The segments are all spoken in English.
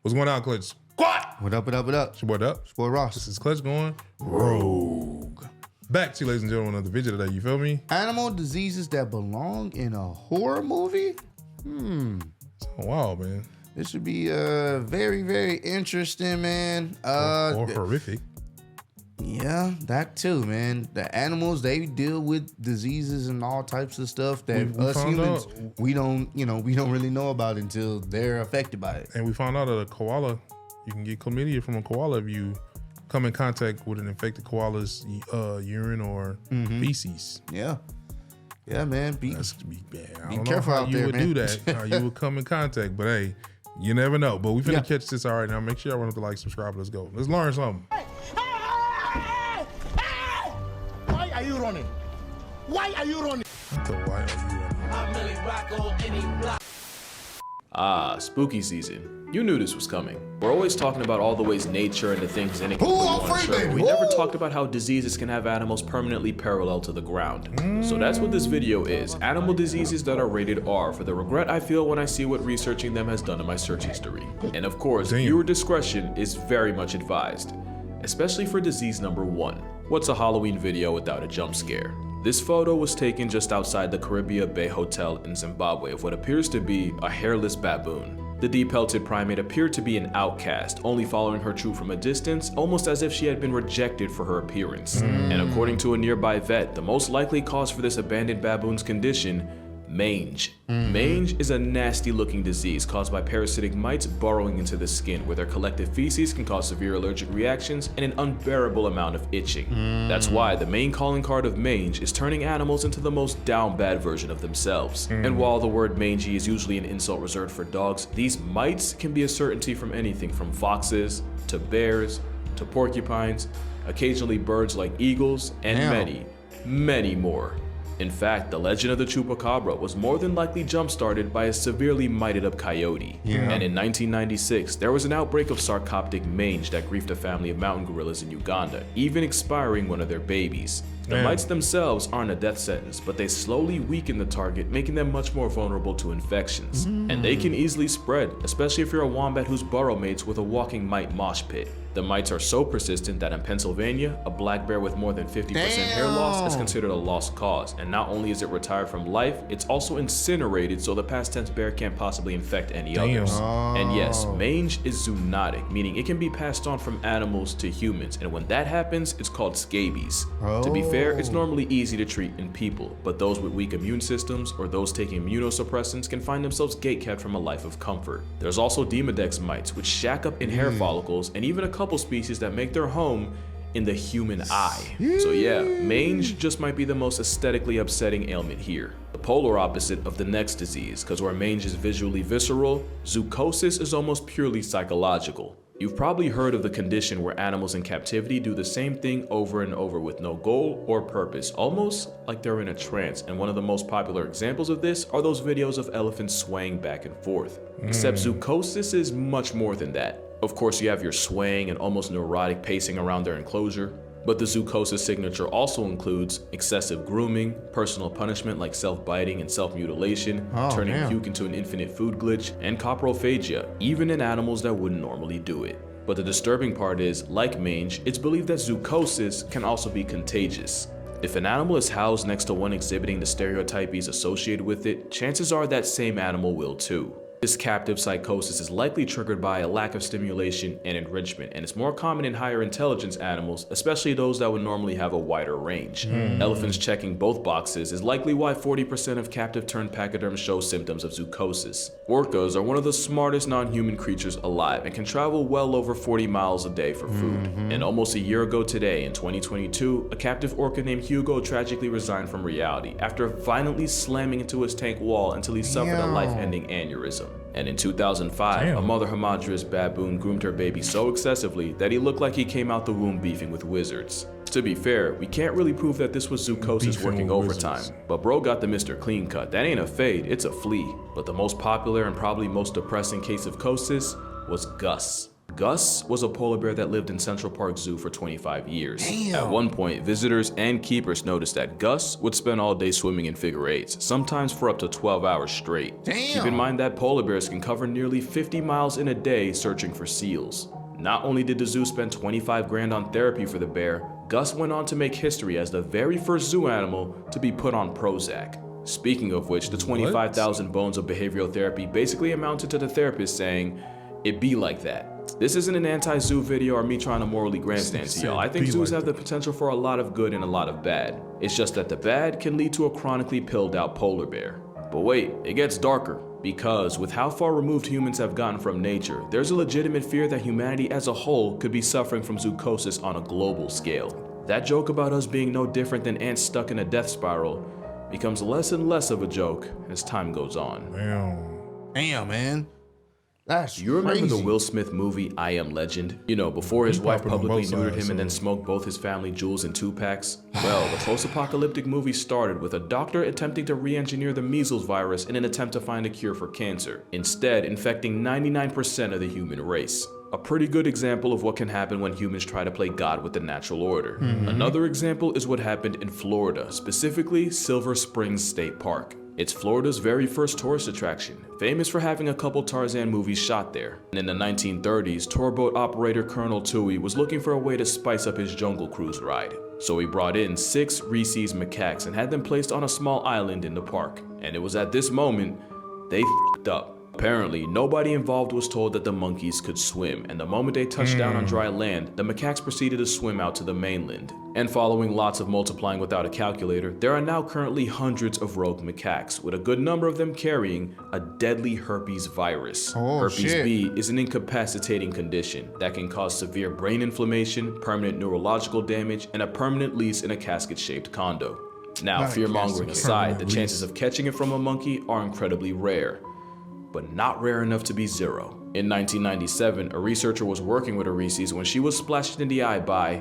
What's going on, Clutch Squad? What up, what up, what up? It's your boy Dup. It's your boy Ross. This is Clutch going rogue. Back to you, ladies and gentlemen, another video today. You feel me? Animal diseases that belong in a horror movie? Wow, man. This should be very, very interesting, man. Or horrific. Yeah, that too, man. The animals, they deal with diseases and all types of stuff that We us found humans, out. we don't really know about until they're affected by it. And we found out that a koala, you can get chlamydia from a koala if you come in contact with an infected koala's urine or feces. Yeah. Yeah, man. That's be bad. I Be don't know careful how out you there, would man. do that, how you would come in contact, but hey, you never know. But we finna catch this all right now. Make sure y'all run up the like, subscribe, let's go. Let's learn something. Why are you running? Why are you running? Why are you running? Ah, spooky season. You knew this was coming. We're always talking about all the ways nature and the things in it can put you on a trip. We never talked about how diseases can have animals permanently parallel to the ground. So that's what this video is. Animal diseases that are rated R, for the regret I feel when I see what researching them has done in my search history. And of course, viewer discretion is very much advised. Especially for disease number 1. What's a Halloween video without a jump scare? This photo was taken just outside the Caribbean Bay Hotel in Zimbabwe of what appears to be a hairless baboon. The de-pelted primate appeared to be an outcast, only following her troop from a distance, almost as if she had been rejected for her appearance. And according to a nearby vet, the most likely cause for this abandoned baboon's condition, mange. Mange is a nasty looking disease caused by parasitic mites burrowing into the skin, where their collective feces can cause severe allergic reactions and an unbearable amount of itching. That's why the main calling card of mange is turning animals into the most down bad version of themselves. And while the word mangy is usually an insult reserved for dogs, these mites can be a certainty from anything from foxes to bears to porcupines, occasionally birds like eagles, and many, many more. In fact, the legend of the chupacabra was more than likely jump-started by a severely mited up coyote. And in 1996, there was an outbreak of sarcoptic mange that griefed a family of mountain gorillas in Uganda, even expiring one of their babies. The mites themselves aren't a death sentence, but they slowly weaken the target, making them much more vulnerable to infections. And they can easily spread, especially if you're a wombat whose burrow mates with a walking mite mosh pit. The mites are so persistent that in Pennsylvania, a black bear with more than 50% hair loss is considered a lost cause. And not only is it retired from life, it's also incinerated so the past tense bear can't possibly infect any others. And yes, mange is zoonotic, meaning it can be passed on from animals to humans. And when that happens, it's called scabies. To be fair, it's normally easy to treat in people, but those with weak immune systems or those taking immunosuppressants can find themselves gatekept from a life of comfort. There's also Demodex mites, which shack up in hair follicles, and even a couple species that make their home in the human eye. So yeah, mange just might be the most aesthetically upsetting ailment here. The polar opposite of the next disease, because where mange is visually visceral, zoochosis is almost purely psychological. You've probably heard of the condition where animals in captivity do the same thing over and over with no goal or purpose, almost like they're in a trance. And one of the most popular examples of this are those videos of elephants swaying back and forth. Except zoochosis is much more than that. Of course, you have your swaying and almost neurotic pacing around their enclosure, but the zoochosis signature also includes excessive grooming, personal punishment like self-biting and self-mutilation, turning puke into an infinite food glitch, and coprophagia, even in animals that wouldn't normally do it. But the disturbing part is, like mange, it's believed that zoochosis can also be contagious. If an animal is housed next to one exhibiting the stereotypes associated with it, chances are that same animal will too. This captive psychosis is likely triggered by a lack of stimulation and enrichment, and it's more common in higher intelligence animals, especially those that would normally have a wider range. Elephants checking both boxes is likely why 40% of captive turned pachyderms show symptoms of zoochosis. Orcas are one of the smartest non-human creatures alive and can travel well over 40 miles a day for food. And almost a year ago today, in 2022, a captive orca named Hugo tragically resigned from reality after violently slamming into his tank wall until he suffered a life-ending aneurysm. And in 2005, a mother hamadryas baboon groomed her baby so excessively that he looked like he came out the womb beefing with wizards. To be fair, we can't really prove that this was zoochosis working overtime, but bro got the Mr. Clean Cut. That ain't a fade, it's a flea. But the most popular and probably most depressing case of chosis was Gus. Gus was a polar bear that lived in Central Park Zoo for 25 years. Damn. At one point, visitors and keepers noticed that Gus would spend all day swimming in figure eights, sometimes for up to 12 hours straight. Damn. Keep in mind that polar bears can cover nearly 50 miles in a day searching for seals. Not only did the zoo spend 25 grand on therapy for the bear, Gus went on to make history as the very first zoo animal to be put on Prozac. Speaking of which, the 25,000 bones of behavioral therapy basically amounted to the therapist saying, "It be like that." This isn't an anti-zoo video or me trying to morally grandstand to y'all. I think zoos have the potential for a lot of good and a lot of bad. It's just that the bad can lead to a chronically pilled out polar bear. But wait, it gets darker. Because with how far removed humans have gotten from nature, there's a legitimate fear that humanity as a whole could be suffering from zoochosis on a global scale. That joke about us being no different than ants stuck in a death spiral becomes less and less of a joke as time goes on. Damn, man. That's You remember crazy. the Will Smith movie I Am Legend? You know, before his wife popping on publicly both neutered sides, him and then so- smoked both his family jewels in 2-packs? Well, the post-apocalyptic movie started with a doctor attempting to re-engineer the measles virus in an attempt to find a cure for cancer, instead infecting 99% of the human race. A pretty good example of what can happen when humans try to play God with the natural order. Another example is what happened in Florida, specifically Silver Springs State Park. It's Florida's very first tourist attraction, famous for having a couple Tarzan movies shot there. And in the 1930s, tour boat operator Colonel Toohey was looking for a way to spice up his Jungle Cruise ride. So he brought in 6 rhesus macaques and had them placed on a small island in the park. And it was at this moment, they f***ed up. Apparently, nobody involved was told that the monkeys could swim, and the moment they touched down on dry land, the macaques proceeded to swim out to the mainland. And following lots of multiplying without a calculator, there are now currently hundreds of rogue macaques, with a good number of them carrying a deadly herpes virus. Herpes shit. B is an incapacitating condition that can cause severe brain inflammation, permanent neurological damage, and a permanent lease in a casket-shaped condo. Now, Not fear-mongering casket. aside, the chances of catching it from a monkey are incredibly rare, but not rare enough to be zero. In 1997, a researcher was working with a rhesus when she was splashed in the eye by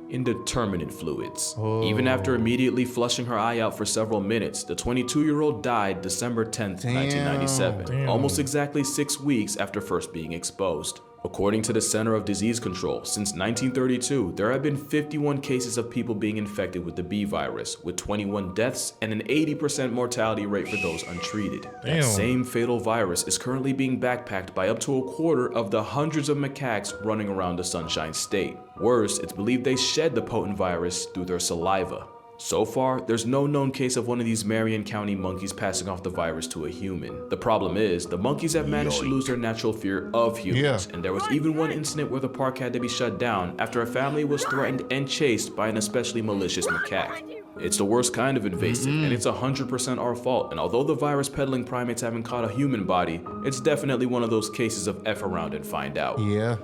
indeterminate fluids. Even after immediately flushing her eye out for several minutes, the 22-year-old died December 10th, 1997, almost exactly 6 weeks after first being exposed. According to the Center of Disease Control, since 1932, there have been 51 cases of people being infected with the B virus, with 21 deaths and an 80% mortality rate for those untreated. That same fatal virus is currently being backpacked by up to a quarter of the hundreds of macaques running around the Sunshine State. Worse, it's believed they shed the potent virus through their saliva. So far, there's no known case of one of these Marion County monkeys passing off the virus to a human. The problem is, the monkeys have managed to lose their natural fear of humans, and there was even one incident where the park had to be shut down after a family was threatened and chased by an especially malicious macaque. It's the worst kind of invasive, and it's 100% our fault, and although the virus peddling primates haven't caught a human body, it's definitely one of those cases of F around and find out. Yeah.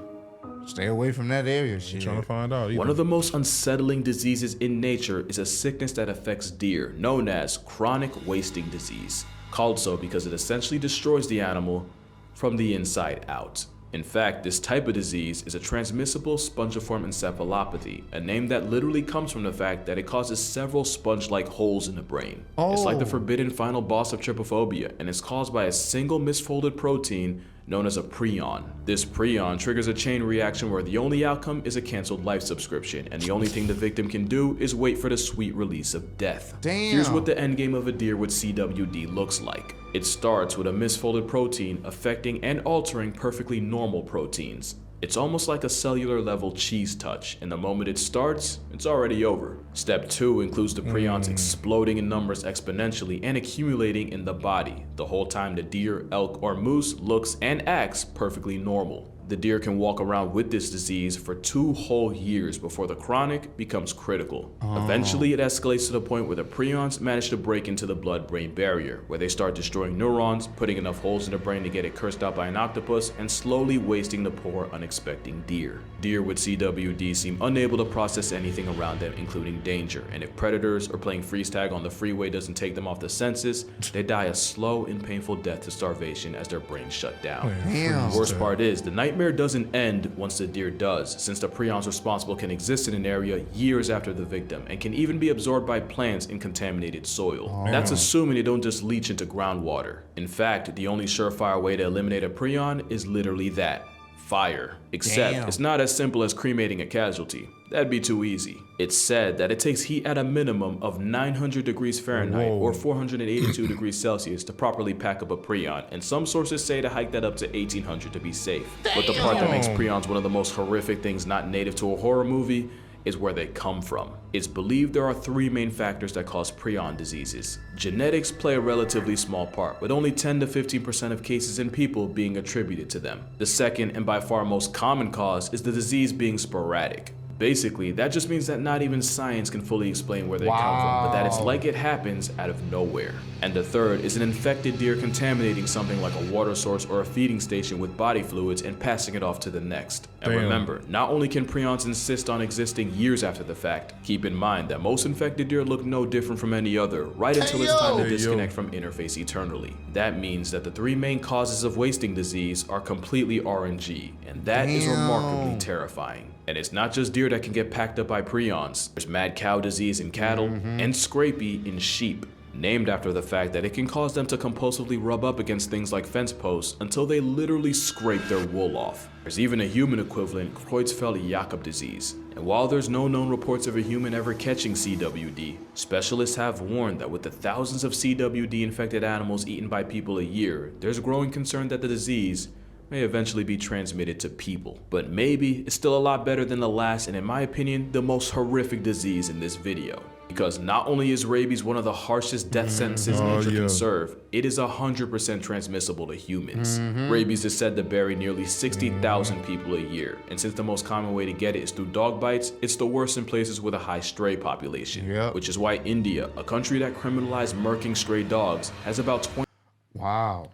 Stay away from that area, shit. Trying to find out. One of the most unsettling diseases in nature is a sickness that affects deer, known as chronic wasting disease, called so because it essentially destroys the animal from the inside out. In fact, this type of disease is a transmissible spongiform encephalopathy, a name that literally comes from the fact that it causes several sponge-like holes in the brain. It's like the forbidden final boss of trypophobia, and it's caused by a single misfolded protein known as a prion. This prion triggers a chain reaction where the only outcome is a canceled life subscription, and the only thing the victim can do is wait for the sweet release of death. Damn. Here's what the endgame of a deer with CWD looks like. It starts with a misfolded protein affecting and altering perfectly normal proteins. It's almost like a cellular level cheese touch, and the moment it starts, it's already over. Step 2 includes the prions exploding in numbers exponentially and accumulating in the body, the whole time the deer, elk, or moose looks and acts perfectly normal. The deer can walk around with this disease for 2 whole years before the chronic becomes critical. Eventually, it escalates to the point where the prions manage to break into the blood-brain barrier, where they start destroying neurons, putting enough holes in the brain to get it cursed out by an octopus, and slowly wasting the poor, unexpecting deer. Deer with CWD seem unable to process anything around them, including danger, and if predators or playing freeze tag on the freeway doesn't take them off the senses, they die a slow and painful death to starvation as their brains shut down. Damn. The worst part is, the nightmare doesn't end once the deer does, since the prions responsible can exist in an area years after the victim and can even be absorbed by plants in contaminated soil. That's assuming they don't just leach into groundwater. In fact, the only surefire way to eliminate a prion is literally that: fire. Except Damn. it's not as simple as cremating a casualty. That'd be too easy. It's said that it takes heat at a minimum of 900 degrees Fahrenheit or 482 degrees Celsius to properly pack up a prion, and some sources say to hike that up to 1800 to be safe. But the part that makes prions one of the most horrific things not native to a horror movie is where they come from. It's believed there are 3 main factors that cause prion diseases. Genetics play a relatively small part, with only 10 to 15% of cases in people being attributed to them. The second, and by far most common cause, is the disease being sporadic. Basically, that just means that not even science can fully explain where they come from, but that it's like it happens out of nowhere. And the third is an infected deer contaminating something like a water source or a feeding station with body fluids and passing it off to the next. And remember, not only can prions insist on existing years after the fact, keep in mind that most infected deer look no different from any other, right until it's time to disconnect from interface eternally. That means that the 3 main causes of wasting disease are completely RNG, and that is remarkably terrifying. And it's not just deer that can get packed up by prions. There's mad cow disease in cattle and scrapie in sheep, named after the fact that it can cause them to compulsively rub up against things like fence posts until they literally scrape their wool off. There's even a human equivalent, Creutzfeldt-Jakob disease. And while there's no known reports of a human ever catching CWD, specialists have warned that with the thousands of CWD infected animals eaten by people a year, there's growing concern that the disease may eventually be transmitted to people. But maybe it's still a lot better than the last, and in my opinion, the most horrific disease in this video. Because not only is rabies one of the harshest death sentences nature can serve, it is 100% transmissible to humans. Rabies is said to bury nearly 60,000 people a year, and since the most common way to get it is through dog bites, it's the worst in places with a high stray population. Which is why India, a country that criminalized murking stray dogs, has about 20. Wow.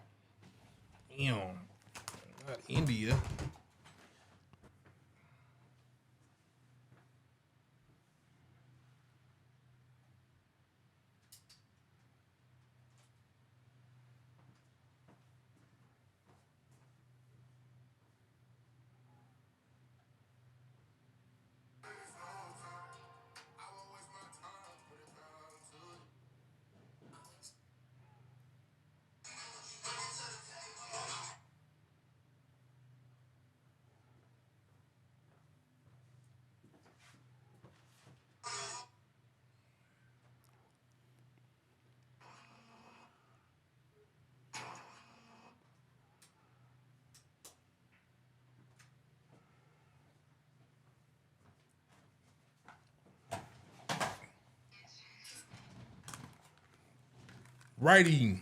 Damn. Not India. Writing.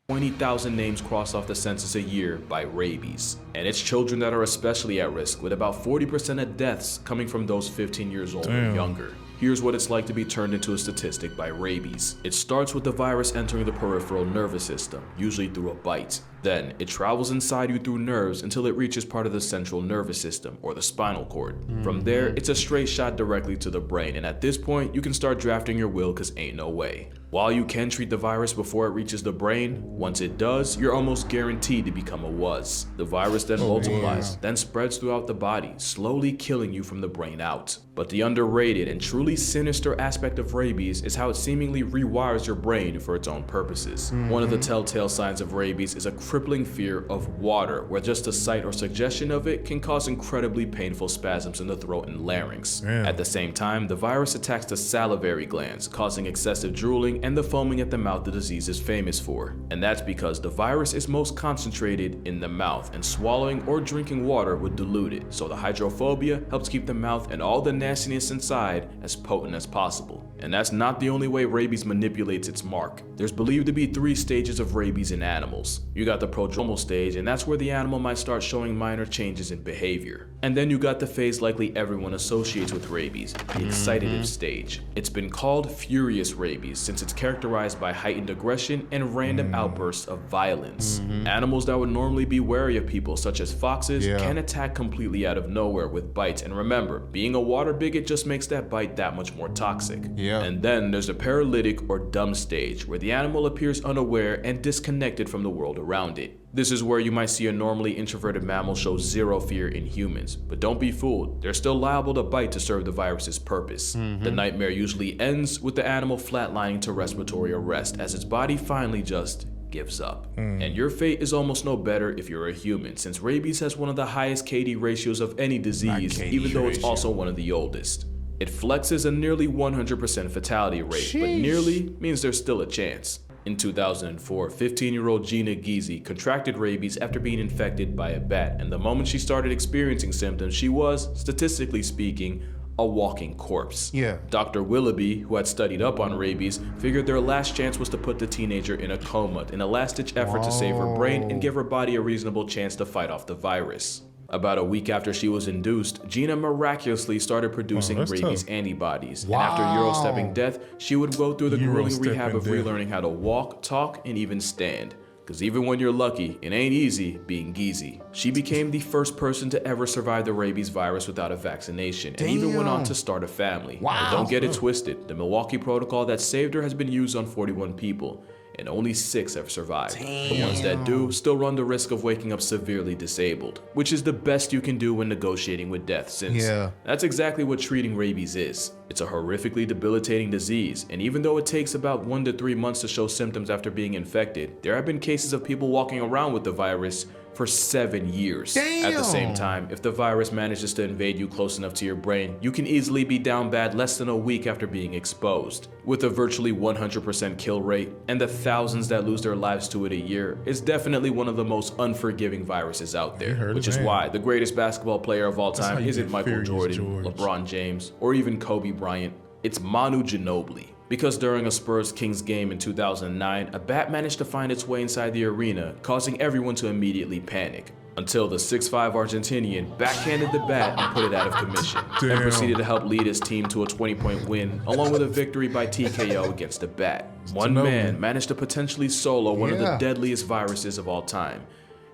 20,000 names crossed off the census a year by rabies. And it's children that are especially at risk, with about 40% of deaths coming from those 15 years old or younger. Here's what it's like to be turned into a statistic by rabies. It starts with the virus entering the peripheral nervous system, usually through a bite. Then, it travels inside you through nerves until it reaches part of the central nervous system, or the spinal cord. From there, it's a straight shot directly to the brain, and at this point, you can start drafting your will cause ain't no way. While you can treat the virus before it reaches the brain, once it does, you're almost guaranteed to become a WUS. The virus then multiplies, then spreads throughout the body, slowly killing you from the brain out. But the underrated and truly sinister aspect of rabies is how it seemingly rewires your brain for its own purposes. One of the telltale signs of rabies is a crippling fear of water, where just a sight or suggestion of it can cause incredibly painful spasms in the throat and larynx. At the same time, the virus attacks the salivary glands, causing excessive drooling and the foaming at the mouth the disease is famous for. And that's because the virus is most concentrated in the mouth, and swallowing or drinking water would dilute it, so the hydrophobia helps keep the mouth and all the nastiness inside as potent as possible. And that's not the only way rabies manipulates its mark. There's believed to be 3 stages of rabies in animals. You got the prodromal stage, and that's where the animal might start showing minor changes in behavior. And then you got the phase likely everyone associates with rabies, the excitative stage. It's been called furious rabies since it's characterized by heightened aggression and random outbursts of violence. Animals that would normally be wary of people, such as foxes, can attack completely out of nowhere with bites, and remember, being a water bigot just makes that bite that much more toxic. And then there's a paralytic or dumb stage, where the animal appears unaware and disconnected from the world around it. This is where you might see a normally introverted mammal show zero fear in humans, but don't be fooled, they're still liable to bite to serve the virus's purpose. The nightmare usually ends with the animal flatlining to respiratory arrest as its body finally just gives up. And your fate is almost no better if you're a human, since rabies has one of the highest KD ratios of any disease, even though it's also one of the oldest. It flexes a nearly 100% fatality rate, but nearly means there's still a chance. In 2004, 15-year-old Gina Giese contracted rabies after being infected by a bat, and the moment she started experiencing symptoms, she was, statistically speaking, a walking corpse. Yeah. Dr. Willoughby, who had studied up on rabies, figured their last chance was to put the teenager in a coma in a last-ditch effort to save her brain and give her body a reasonable chance to fight off the virus. About a week after she was induced, Gina miraculously started producing rabies antibodies. And after Euro-stepping death, she would go through the grueling rehab of relearning how to walk, talk, and even stand. Because even when you're lucky, it ain't easy being Giese. She became the first person to ever survive the rabies virus without a vaccination, and even went on to start a family. But don't get it twisted, the Milwaukee protocol that saved her has been used on 41 people, and only 6 have survived. The ones that do still run the risk of waking up severely disabled, which is the best you can do when negotiating with death, since that's exactly what treating rabies is. It's a horrifically debilitating disease, and even though it takes about 1 to 3 months to show symptoms after being infected, there have been cases of people walking around with the virus for 7 years. At the same time, if the virus manages to invade you close enough to your brain, you can easily be down bad less than a week after being exposed. With a virtually 100% kill rate, and the thousands that lose their lives to it a year, it's definitely one of the most unforgiving viruses out there, which is why the greatest basketball player of all time isn't Michael Jordan, LeBron James, or even Kobe Bryant. It's Manu Ginobili. Because during a Spurs-Kings game in 2009, a bat managed to find its way inside the arena, causing everyone to immediately panic. Until the 6'5" Argentinian backhanded the bat and put it out of commission, and proceeded to help lead his team to a 20-point win, along with a victory by TKO against the bat. One man managed to potentially solo one of the deadliest viruses of all time,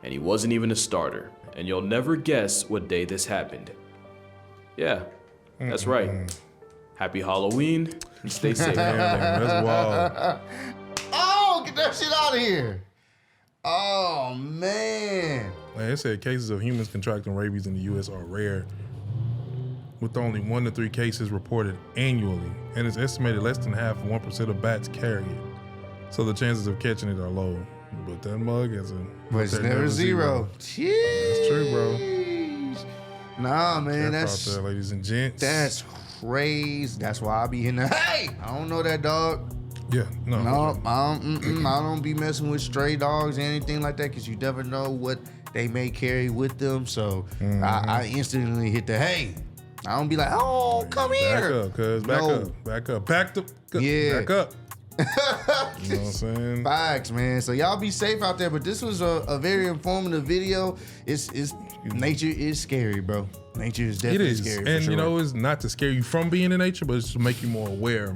and he wasn't even a starter. And you'll never guess what day this happened. Yeah, that's right. Happy Halloween, and stay safe. That's wild. Oh, get that shit out of here. Oh, man. Like I said, cases of humans contracting rabies in the U.S. are rare, with only 1 to 3 cases reported annually, and it's estimated less than half, 1% of bats carry it. So the chances of catching it are low. But that mug is but it's never zero. That's true, bro. Nah, man, that's out there, ladies and gents. That's crazy. That's why I be in there. Hey, I don't know that dog. Yeah, no. I don't be messing with stray dogs or anything like that, because you never know what they may carry with them. So I instantly hit the hey. I don't be like, oh, come here. Back up, cuz. Back up. Back up. Yeah. Back up. You know what I'm saying? Facts, man. So y'all be safe out there. But this was a very informative video. It's nature is scary, bro. Nature is definitely scary. And for you sure. know, it's not to scare you from being in nature, but it's to make you more aware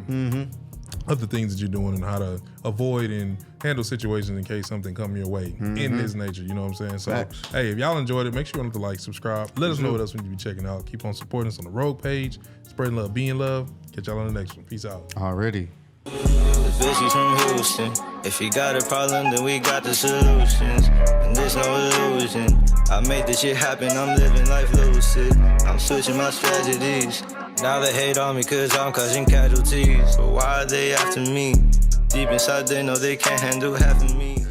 of the things that you're doing and how to avoid and handle situations in case something come your way in this nature. You know what I'm saying? So, hey, if y'all enjoyed it, make sure you to like, subscribe. Let us know what else we need to be checking out. Keep on supporting us on the Rogue page. Spreading love, being love. Catch y'all on the next one. Peace out. Already. Bitch, she's from Houston. If you got a problem, then we got the solutions. And there's no illusion. I made this shit happen, I'm living life lucid. I'm switching my strategies. Now they hate on me cause I'm causing casualties. But why are they after me? Deep inside they know they can't handle half of me.